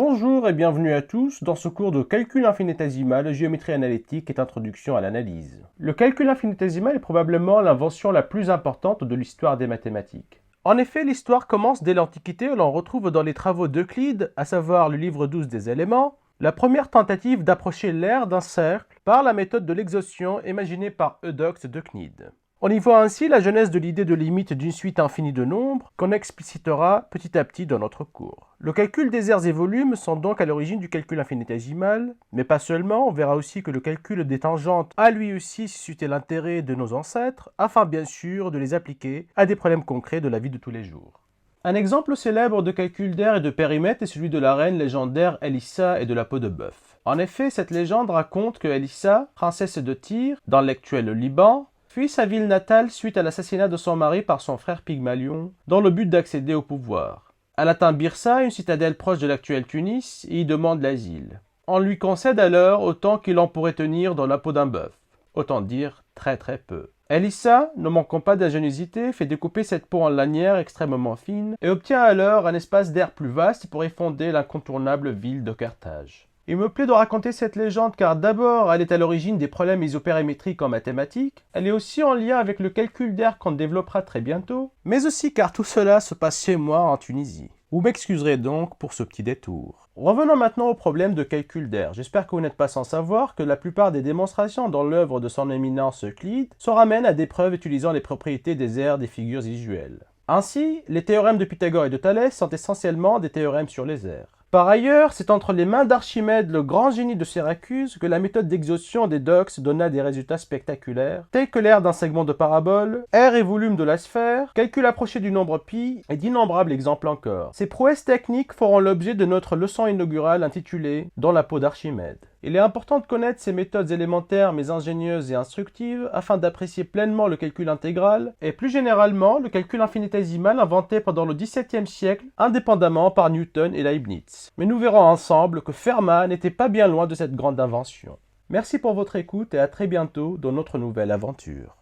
Bonjour et bienvenue à tous dans ce cours de calcul infinitésimal, géométrie analytique et introduction à l'analyse. Le calcul infinitésimal est probablement l'invention la plus importante de l'histoire des mathématiques. En effet, l'histoire commence dès l'Antiquité où l'on retrouve dans les travaux d'Euclide, à savoir le livre 12 des éléments, la première tentative d'approcher l'aire d'un cercle par la méthode de l'exhaustion imaginée par Eudoxe d'Euclide. On y voit ainsi la genèse de l'idée de limite d'une suite infinie de nombres qu'on explicitera petit à petit dans notre cours. Le calcul des aires et volumes sont donc à l'origine du calcul infinitésimal, mais pas seulement, on verra aussi que le calcul des tangentes a lui aussi suscité l'intérêt de nos ancêtres, afin bien sûr de les appliquer à des problèmes concrets de la vie de tous les jours. Un exemple célèbre de calcul d'aire et de périmètre est celui de la reine légendaire Elissa et de la peau de bœuf. En effet, cette légende raconte que Elissa, princesse de Tyr, dans l'actuel Liban, fuit sa ville natale suite à l'assassinat de son mari par son frère Pygmalion, dans le but d'accéder au pouvoir. Elle atteint Byrsa, une citadelle proche de l'actuelle Tunis, et y demande l'asile. On lui concède alors autant qu'il en pourrait tenir dans la peau d'un bœuf. Autant dire très peu. Elissa, ne manquant pas d'ingéniosité, fait découper cette peau en lanières extrêmement fines et obtient alors un espace d'air plus vaste pour y fonder l'incontournable ville de Carthage. Il me plaît de raconter cette légende car d'abord, elle est à l'origine des problèmes isopérimétriques en mathématiques, elle est aussi en lien avec le calcul d'air qu'on développera très bientôt, mais aussi car tout cela se passe chez moi en Tunisie. Vous m'excuserez donc pour ce petit détour. Revenons maintenant au problème de calcul d'air. J'espère que vous n'êtes pas sans savoir que la plupart des démonstrations dans l'œuvre de son éminence Euclide se ramènent à des preuves utilisant les propriétés des aires des figures usuelles. Ainsi, les théorèmes de Pythagore et de Thalès sont essentiellement des théorèmes sur les aires. Par ailleurs, c'est entre les mains d'Archimède, le grand génie de Syracuse, que la méthode d'exhaustion d'Eudoxe donna des résultats spectaculaires, tels que l'aire d'un segment de parabole, aire et volume de la sphère, calcul approché du nombre pi, et d'innombrables exemples encore. Ces prouesses techniques feront l'objet de notre leçon inaugurale intitulée « Dans la peau d'Archimède ». Il est important de connaître ces méthodes élémentaires mais ingénieuses et instructives afin d'apprécier pleinement le calcul intégral et plus généralement le calcul infinitésimal inventé pendant le XVIIe siècle indépendamment par Newton et Leibniz. Mais nous verrons ensemble que Fermat n'était pas bien loin de cette grande invention. Merci pour votre écoute et à très bientôt dans notre nouvelle aventure.